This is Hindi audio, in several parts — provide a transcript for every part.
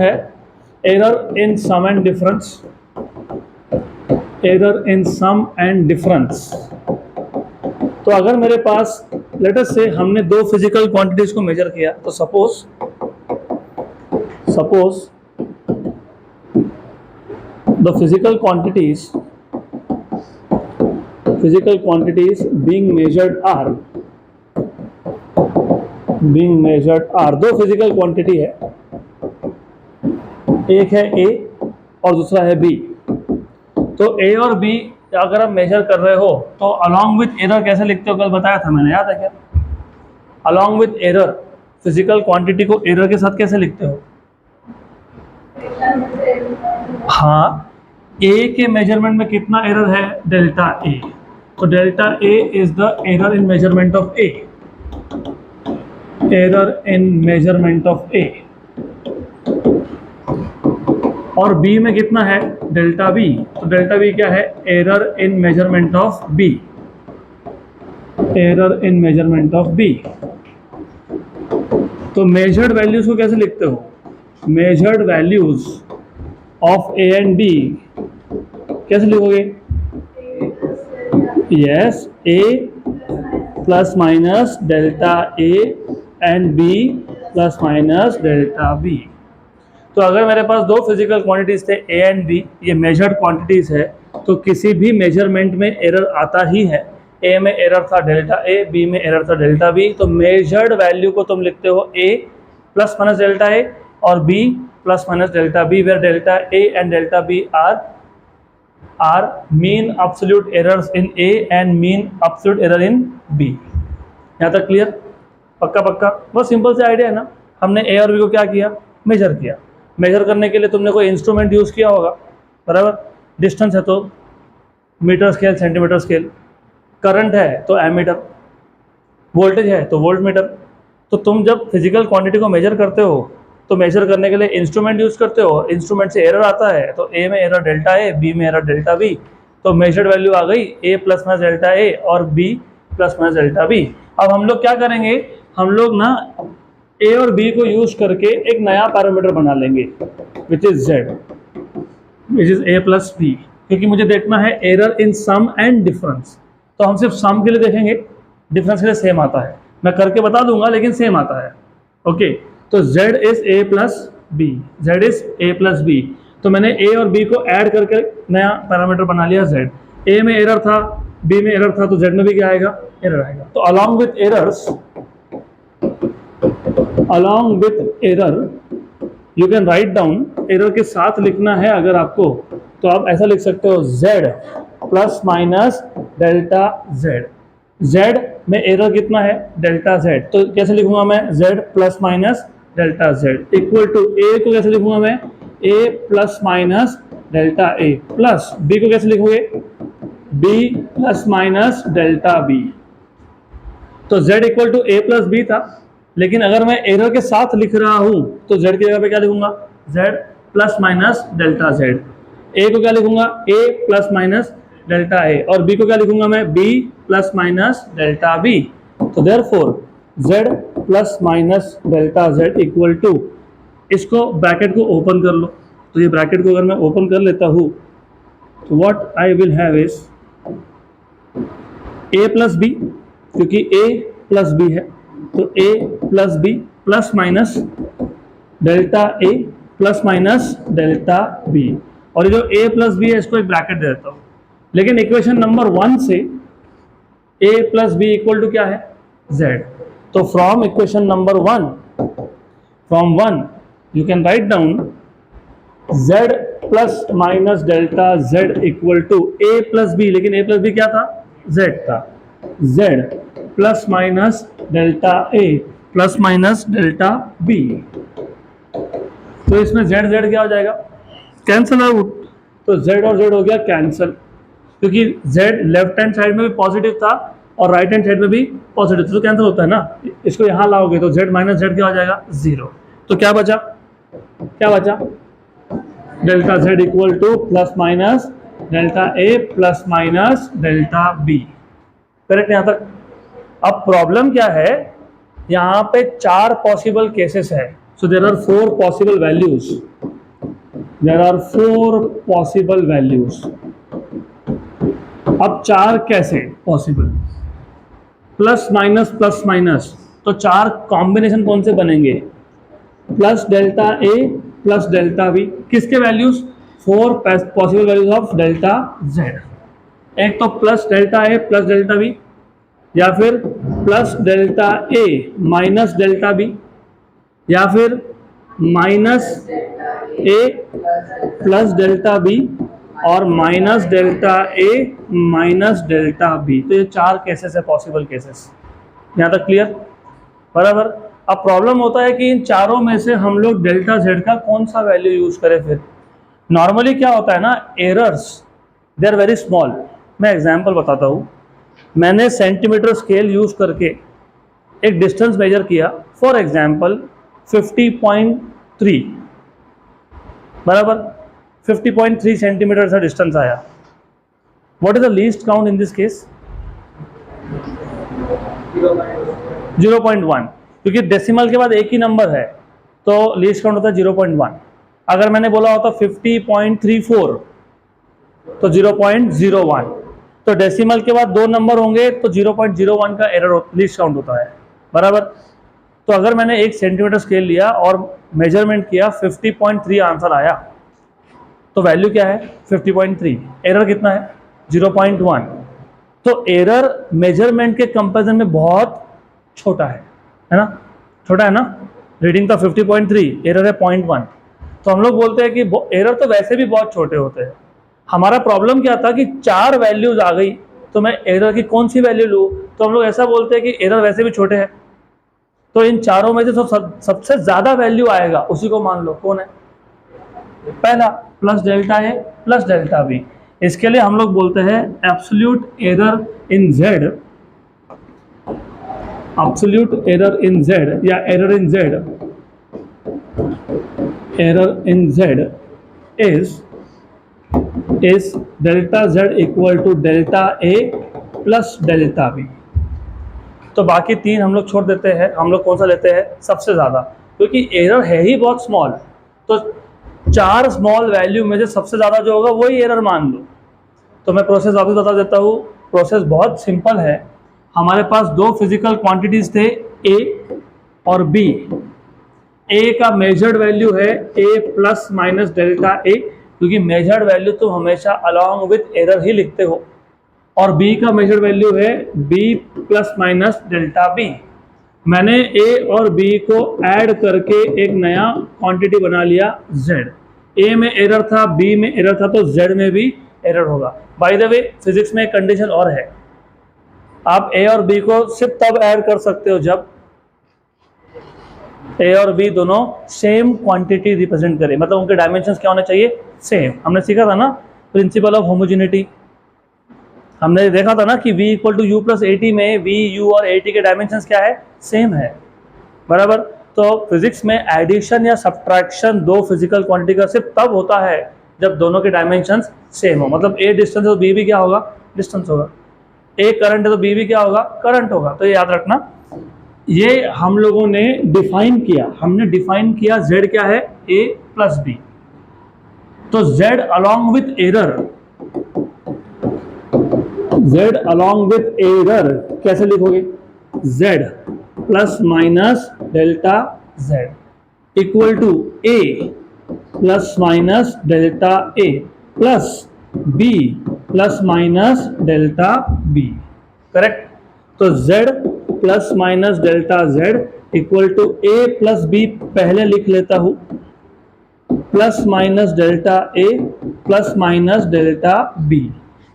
है error in sum and difference, error in sum and difference. तो अगर मेरे पास लेट अस से हमने दो फिजिकल क्वांटिटीज को मेजर किया, तो suppose the physical quantities being measured are दो फिजिकल क्वांटिटी है, एक है A और दूसरा है B। तो A और B अगर आप मेजर कर रहे हो तो अलॉन्ग विथ एरर कैसे लिखते हो, कल बताया था मैंने, याद है क्या? Along with error physical quantity को एरर के साथ कैसे लिखते हो? हाँ, A के मेजरमेंट में कितना एरर है? Delta A। तो delta A is the error in measurement of A, error in measurement of A। और B में कितना है? Delta B। तो डेल्टा B क्या है? Error in measurement of B, error in measurement of B। तो मेजर्ड वैल्यूज को कैसे लिखते हो? Measured values of A and B कैसे लिखोगे? Yes, A plus minus delta A and B plus minus delta B। तो अगर मेरे पास दो फिजिकल क्वांटिटीज थे A एंड B, ये मेजर्ड क्वांटिटीज है, तो किसी भी मेजरमेंट में एरर आता ही है। A में एरर था डेल्टा A, B में एरर था डेल्टा B। तो मेजर्ड वैल्यू को तुम लिखते हो A plus minus delta A और B plus minus delta B, where delta A and delta B are mean absolute errors in A and mean absolute error in B। यहाँ तक क्लियर? पक्का? बहुत सिंपल से आइडिया है ना। हमने A और B को क्या किया? मेजर किया। मेजर करने के लिए तुमने कोई इंस्ट्रूमेंट यूज़ किया होगा, बराबर? डिस्टेंस है तो metre scale, centimetre scale, current है तो एमीटर, वोल्टेज है तो वोल्ट मीटर। तो तुम जब फिजिकल क्वांटिटी को मेजर करते हो तो मेजर करने के लिए इंस्ट्रूमेंट यूज़ करते हो। इंस्ट्रूमेंट से एरर आता है तो A में एरर डेल्टा A, B में एरर डेल्टा B। तो मेजर्ड वैल्यू आ गई A plus minus delta A और B plus minus delta B। अब हम लोग क्या करेंगे? हम लोग ना A और B को यूज करके एक नया पैरामीटर बना लेंगे which is Z, which is A plus B, क्योंकि मुझे देखना है error in sum and difference. तो हम सिर्फ सम के लिए देखेंगे, डिफरेंस के लिए सेम आता है। मैं करके बता दूंगा लेकिन सेम आता है। ओके, तो Z is A plus B, Z is A plus B। तो मैंने A और B को ऐड करके नया पैरामीटर बना लिया Z। A में एरर था, B में एरर था, तो Z में भी क्या आएगा? एरर आएगा। तो along with errors, along with error you can write down, error के साथ लिखना है अगर आपको, तो आप ऐसा लिख सकते हो Z plus minus delta Z। Z में एरर कितना है? Delta Z। तो कैसे लिखूंगा मैं? Z plus minus delta Z equal to A को कैसे लिखूंगा मैं? A plus minus delta A plus B को कैसे लिखोगे? B plus minus delta B। तो Z equal to A plus B था, लेकिन अगर मैं एरर के साथ लिख रहा हूं तो Z की जगह पे क्या लिखूंगा? Z plus minus delta Z। A को क्या लिखूंगा? A plus minus delta A और B को क्या लिखूंगा मैं? B plus minus delta B। तो therefore Z plus minus delta Z equal to, इसको ब्रैकेट को ओपन कर लो। तो ये ब्रैकेट को अगर मैं ओपन कर लेता हूं तो what I will have is A plus B, क्योंकि A प्लस B है तो A plus B plus minus delta A plus minus delta B। और ये जो A प्लस B है इसको एक ब्रैकेट दे देता हूँ। लेकिन इक्वेशन नंबर 1 से A plus B equal to क्या है? Z। तो from equation number 1, from 1 you can write down Z plus minus delta Z equal to A plus B, लेकिन A प्लस B क्या था? Z था। Z plus minus delta A plus minus delta B। तो इसमें Z Z क्या हो जाएगा? Cancel out. तो Z और Z हो गया कैंसल, क्योंकि Z लेफ्ट हैंड साइड में भी पॉजिटिव था और राइट हैंड साइड में भी पॉजिटिव था, तो कैंसिल होता है ना। इसको यहाँ लाओगे तो Z माइनस Z क्या हो जाएगा? 0। तो क्या बचा? Delta Z equal two plus minus delta A plus minus delta B। Correct यहाँ तक? अब प्रॉब्लम क्या है? यहाँ पे 4 पॉसिबल केसेस है। So there are 4 possible values. There are 4 possible values. अब 4 कैसे पॉसिबल? प्लस माइनस, तो 4 कॉम्बिनेशन कौन से बनेंगे? Plus delta A plus delta B. किसके values? 4 possible values of delta Z. एक तो plus delta A plus delta B, या फिर प्लस डेल्टा ए माइनस डेल्टा बी, या फिर माइनस ए प्लस डेल्टा बी और minus delta A minus delta B. तो ये 4 केसेस है, पॉसिबल केसेस। यहाँ तक क्लियर? बराबर। अब प्रॉब्लम होता है कि इन चारों में से हम लोग डेल्टा जेड का कौन सा वैल्यू यूज करें। फिर नॉर्मली क्या होता है ना, errors they are very small. मैं एग्जांपल बताता हूँ। मैंने सेंटीमीटर स्केल यूज करके एक डिस्टेंस मेजर किया, फॉर एग्जांपल 50.3, बराबर 50.3 सेंटीमीटर का डिस्टेंस आया। What is the least count in this case? 0.1, क्योंकि डेसिमल के बाद एक ही नंबर है तो लीस्ट काउंट होता है 0.1। अगर मैंने बोला होता 50.34 तो 0.01, तो डेसिमल के बाद 2 नंबर होंगे तो 0.01 का एरर लीस्ट काउंट होता है, बराबर। तो अगर मैंने 1 सेंटीमीटर स्केल लिया और मेजरमेंट किया, 50.3 आंसर आया, तो वैल्यू क्या है? 50.3। एरर कितना है? 0.1। तो एरर मेजरमेंट के कंपैरिजन में बहुत छोटा है ना? छोटा है ना? रीडिंग तो 50.3, एरर है 0.1। तो हम लोग बोलते हैं कि एरर तो वैसे भी बहुत छोटे होते हैं। हमारा प्रॉब्लम क्या था कि 4 वैल्यूज आ गई, तो मैं एरर की कौन सी वैल्यू लूँ? तो हम लोग ऐसा बोलते हैं कि एरर वैसे भी छोटे हैं, तो इन चारों में से सबसे ज्यादा वैल्यू आएगा उसी को मान लो। कौन है? पहला, plus delta A plus delta B. इसके लिए हम लोग बोलते हैं absolute error in Z, absolute error in Z या error in Z, error in Z is delta Z equal to delta A plus delta B. तो बाकी 3 हम लोग छोड़ देते हैं। हम लोग कौन सा लेते हैं? सबसे ज़्यादा, क्योंकि एरर है ही बहुत स्मॉल। तो 4 स्मॉल वैल्यू में से सबसे ज़्यादा जो होगा वही एरर मान लो। तो मैं प्रोसेस वापस बता देता हूँ। प्रोसेस बहुत सिंपल है। हमारे पास 2 फिजिकल क्वांटिटीज थे, ए और बी। ए का मेजर्ड वैल्यू है ए प्लस माइनस डेल्टा ए, क्योंकि मेजर्ड वैल्यू तुम हमेशा अलॉन्ग विथ एरर ही लिखते हो। और b का मेजर्ड वैल्यू है b plus minus delta B. मैंने a और b को ऐड करके एक नया क्वांटिटी बना लिया z। a में एरर था, b में एरर था, तो z में भी एरर होगा। बाय द वे, फिजिक्स में एक कंडीशन और है, आप a और b को सिर्फ तब ऐड कर सकते हो जब a और b दोनों सेम क्वांटिटी रिप्रेजेंट करें, मतलब उनके डायमेंशंस क्या होने चाहिए? सेम। हमने सीखा था ना प्रिंसिपल ऑफ होमोजेनिटी। हमने देखा था ना कि v equal to U plus AT में v, u और एटी के डायमेंशंस क्या है? सेम है, बराबर। तो फिजिक्स में एडिशन या सब्ट्रैक्शन 2 फिजिकल क्वांटिटी का सिर्फ तब होता है जब दोनों के डायमेंशंस सेम हो। मतलब a डिस्टेंस है तो b भी क्या होगा? डिस्टेंस होगा। a करंट है तो b भी क्या होगा? करंट होगा। तो ये याद रखना। ये हम लोगों ने डिफाइन किया, हमने डिफाइन किया z क्या है? a plus b। तो z along with error, z along with error कैसे लिखोगे? z plus minus delta z equal to a plus minus delta a plus b plus minus delta b। Correct? तो z plus minus delta z equal to a plus b पहले लिख लेता हूं, plus minus delta a plus minus delta b।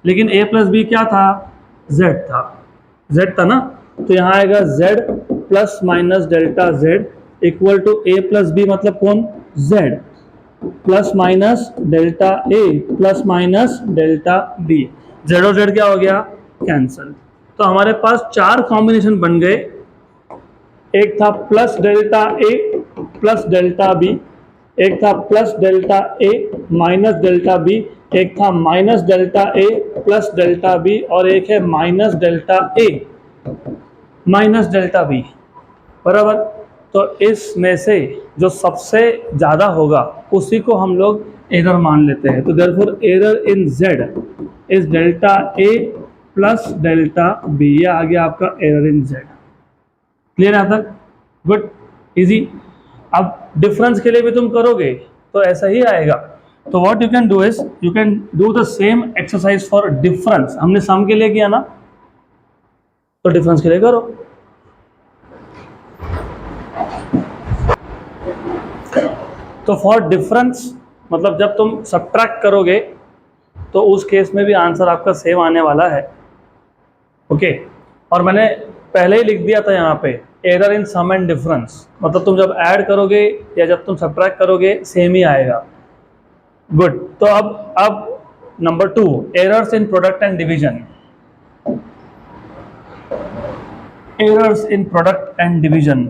लेकिन a प्लस बी क्या था? z था, z था ना। तो यहाँ आएगा z plus minus delta z equal to a plus B, मतलब कौन? z plus minus delta a plus minus delta b। z और z क्या हो गया? कैंसल। तो हमारे पास 4 कॉम्बिनेशन बन गए। एक था plus delta a plus delta b, एक था plus delta a minus delta b, एक था minus delta a plus delta b, और एक है minus delta a minus delta b, बराबर। तो इसमें से जो सबसे ज़्यादा होगा उसी को हम लोग एरर मान लेते हैं। तो therefore error in Z is delta A plus delta B। ये आ गया आपका एरर इन Z। क्लियर है तक? Good, easy. अब डिफरेंस के लिए भी तुम करोगे तो ऐसा ही आएगा। तो what you can do is you can do the same exercise for difference. हमने सम के लिए किया ना, तो डिफरेंस के लिए करो। तो फॉर डिफरेंस मतलब जब तुम सब्ट्रैक्ट करोगे तो उस केस में भी आंसर आपका सेम आने वाला है। ओके, और मैंने पहले ही लिख दिया था यहाँ पे error in sum and difference, मतलब तुम जब ऐड करोगे या जब तुम सब्ट्रैक्ट करोगे सेम ही आएगा। गुड। तो अब number 2, errors in product and division. Errors in product and division